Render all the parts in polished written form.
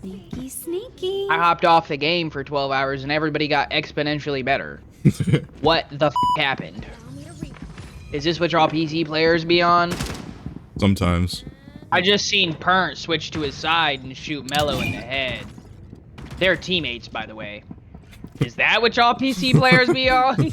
Sneaky, sneaky. I hopped off the game for 12 hours and everybody got exponentially better. What the happened? Is this what y'all PC players be on? Sometimes. I just seen Pernt switch to his side and shoot Mello in the head. They're teammates, by the way. Is that what y'all PC players be on?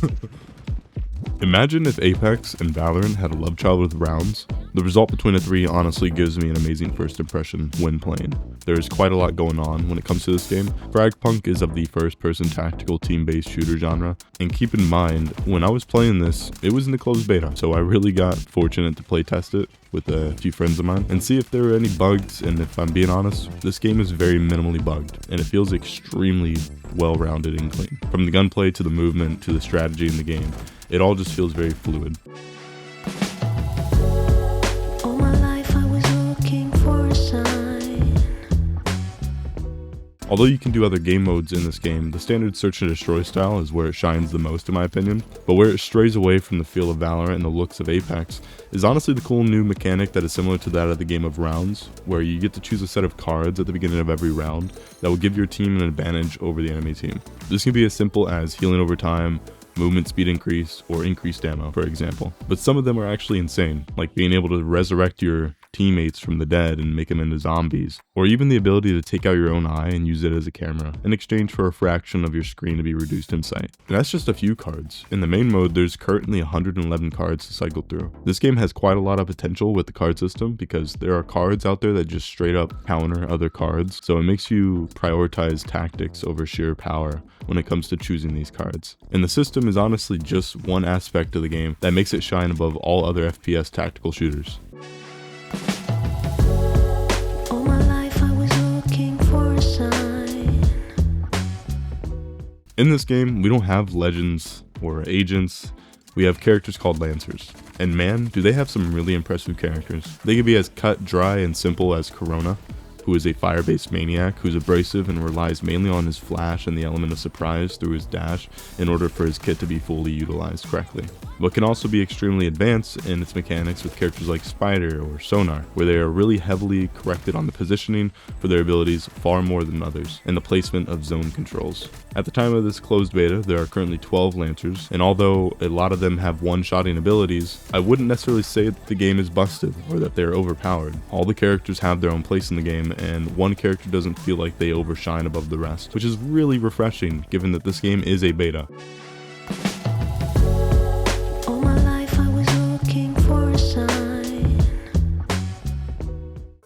Imagine if Apex and Valorant had a love child with rounds. The result between the three honestly gives me an amazing first impression when playing. There is quite a lot going on when it comes to this game. FragPunk is of the first-person tactical team-based shooter genre, and keep in mind, when I was playing this, it was in the closed beta, so I really got fortunate to play test it with a few friends of mine and see if there were any bugs. And if I'm being honest, this game is very minimally bugged, and it feels extremely well-rounded and clean. From the gunplay to the movement to the strategy in the game, it all just feels very fluid. All my life I was looking for a sign. Although you can do other game modes in this game, the standard search and destroy style is where it shines the most in my opinion, but where it strays away from the feel of Valorant and the looks of Apex is honestly the cool new mechanic that is similar to that of the game of rounds, where you get to choose a set of cards at the beginning of every round that will give your team an advantage over the enemy team. This can be as simple as healing over time, movement speed increase, or increased ammo, for example. But some of them are actually insane, like being able to resurrect your teammates from the dead and make them into zombies, or even the ability to take out your own eye and use it as a camera in exchange for a fraction of your screen to be reduced in sight. And that's just a few cards. In the main mode, there's currently 111 cards to cycle through. This game has quite a lot of potential with the card system because there are cards out there that just straight up counter other cards, so it makes you prioritize tactics over sheer power when it comes to choosing these cards. And the system is honestly just one aspect of the game that makes it shine above all other FPS tactical shooters. All my life I was looking for a sign. In this game, we don't have legends or agents. We have characters called Lancers. And man, do they have some really impressive characters. They can be as cut, dry, and simple as Corona, who is a fire-based maniac who's abrasive and relies mainly on his flash and the element of surprise through his dash in order for his kit to be fully utilized correctly. But can also be extremely advanced in its mechanics with characters like Spider or Sonar, where they are really heavily corrected on the positioning for their abilities far more than others, and the placement of zone controls. At the time of this closed beta, there are currently 12 Lancers, and although a lot of them have one-shotting abilities, I wouldn't necessarily say that the game is busted or that they're overpowered. All the characters have their own place in the game, and one character doesn't feel like they overshine above the rest, which is really refreshing given that this game is a beta. All my life I was looking for a sign.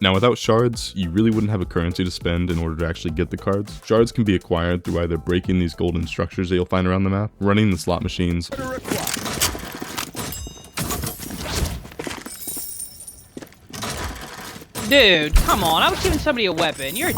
Now without shards, you really wouldn't have a currency to spend in order to actually get the cards. Shards can be acquired through either breaking these golden structures that you'll find around the map, running the slot machines, Dude, come on, I was giving somebody a weapon. You're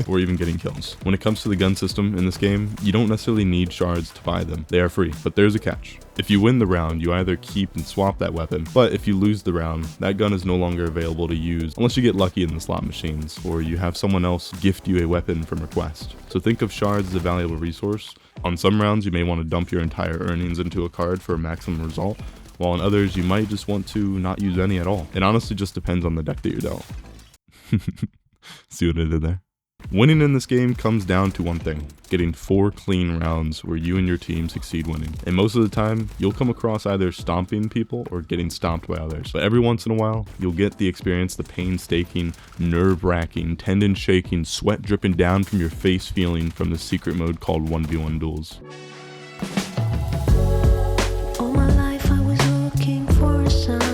or even getting kills. When it comes to the gun system in this game, you don't necessarily need shards to buy them. They are free, but there's a catch. If you win the round, you either keep and swap that weapon, but if you lose the round, that gun is no longer available to use unless you get lucky in the slot machines, or you have someone else gift you a weapon from request. So think of shards as a valuable resource. On some rounds, you may want to dump your entire earnings into a card for a maximum result, while on others, you might just want to not use any at all. It honestly just depends on the deck that you're dealt. See what I did there? Winning in this game comes down to one thing: getting 4 clean rounds where you and your team succeed winning. And most of the time, you'll come across either stomping people or getting stomped by others. But every once in a while, you'll get the experience, the painstaking, nerve-wracking, tendon-shaking, sweat-dripping down from your face feeling from the secret mode called 1v1 duels. All my life I was looking for a sign.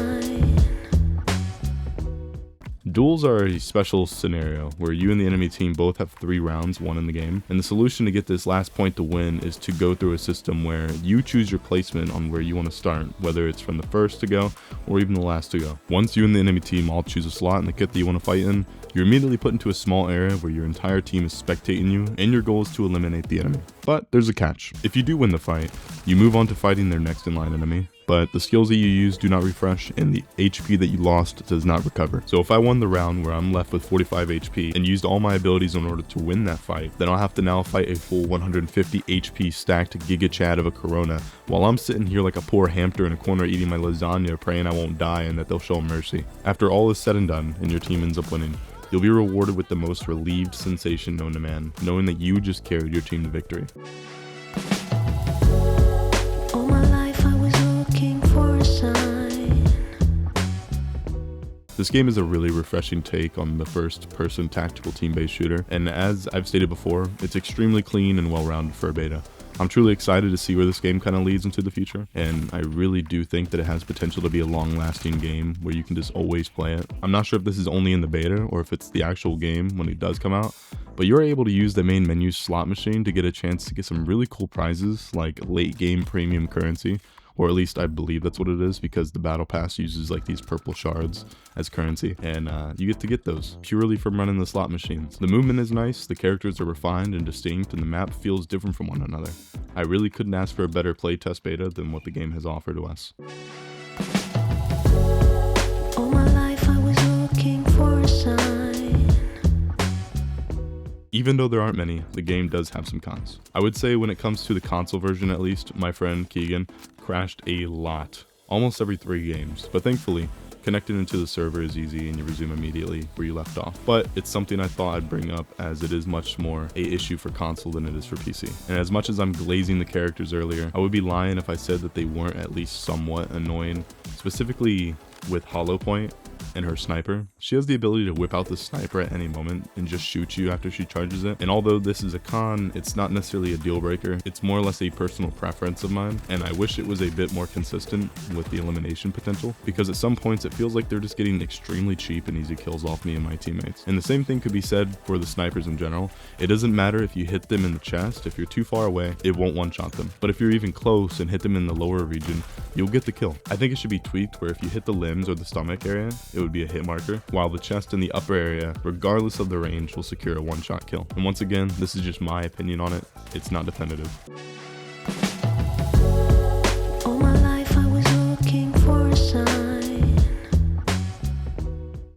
Duels are a special scenario where you and the enemy team both have 3 rounds won in the game, and the solution to get this last point to win is to go through a system where you choose your placement on where you want to start, whether it's from the first to go or even the last to go. Once you and the enemy team all choose a slot in the kit that you want to fight in, you're immediately put into a small area where your entire team is spectating you, and your goal is to eliminate the enemy. But there's a catch. If you do win the fight, you move on to fighting their next in line enemy, but the skills that you use do not refresh and the HP that you lost does not recover. So if I won the round where I'm left with 45 HP and used all my abilities in order to win that fight, then I'll have to now fight a full 150 HP stacked Giga Chad of a Corona while I'm sitting here like a poor hamster in a corner eating my lasagna praying I won't die and that they'll show mercy. After all is said and done and your team ends up winning, you'll be rewarded with the most relieved sensation known to man, knowing that you just carried your team to victory. All my life I was looking for a sign. This game is a really refreshing take on the first-person tactical team-based shooter, and as I've stated before, it's extremely clean and well-rounded for a beta. I'm truly excited to see where this game kind of leads into the future, and I really do think that it has potential to be a long-lasting game where you can just always play it. I'm not sure if this is only in the beta or if it's the actual game when it does come out, but you're able to use the main menu slot machine to get a chance to get some really cool prizes like late game premium currency, or at least I believe that's what it is because the battle pass uses like these purple shards as currency, and you get to get those purely from running the slot machines. The movement is nice, the characters are refined and distinct, and the map feels different from one another. I really couldn't ask for a better playtest beta than what the game has offered to us. All my life I was looking for a sign. Even though there aren't many, the game does have some cons. I would say when it comes to the console version at least, my friend Keegan crashed a lot, almost every 3 games, but thankfully, connecting into the server is easy and you resume immediately where you left off. But it's something I thought I'd bring up as it is much more a issue for console than it is for PC. And as much as I'm glazing the characters earlier, I would be lying if I said that they weren't at least somewhat annoying, specifically with Hollow Point and her sniper. She has the ability to whip out the sniper at any moment and just shoot you after she charges it. And although this is a con, it's not necessarily a deal breaker. It's more or less a personal preference of mine, and I wish it was a bit more consistent with the elimination potential, because at some points it feels like they're just getting extremely cheap and easy kills off me and my teammates. And the same thing could be said for the snipers in general. It doesn't matter if you hit them in the chest. If you're too far away, it won't one-shot them. But if you're even close and hit them in the lower region, you'll get the kill. I think it should be tweaked where if you hit the limbs or the stomach area, it would be a hit marker, while the chest and the upper area, regardless of the range, will secure a one-shot kill. And once again, this is just my opinion on it. It's not definitive. All my life I was looking for a sign.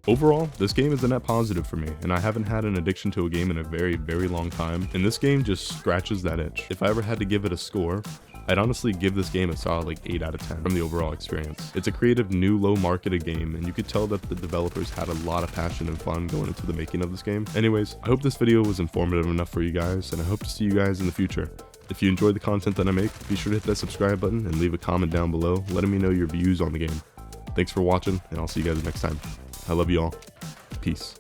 Overall, this game is a net positive for me, and I haven't had an addiction to a game in a very, very long time, and this game just scratches that itch. If I ever had to give it a score, I'd honestly give this game a solid like 8 out of 10 from the overall experience. It's a creative, new, low-marketed game, and you could tell that the developers had a lot of passion and fun going into the making of this game. Anyways, I hope this video was informative enough for you guys, and I hope to see you guys in the future. If you enjoyed the content that I make, be sure to hit that subscribe button and leave a comment down below letting me know your views on the game. Thanks for watching, and I'll see you guys next time. I love you all. Peace.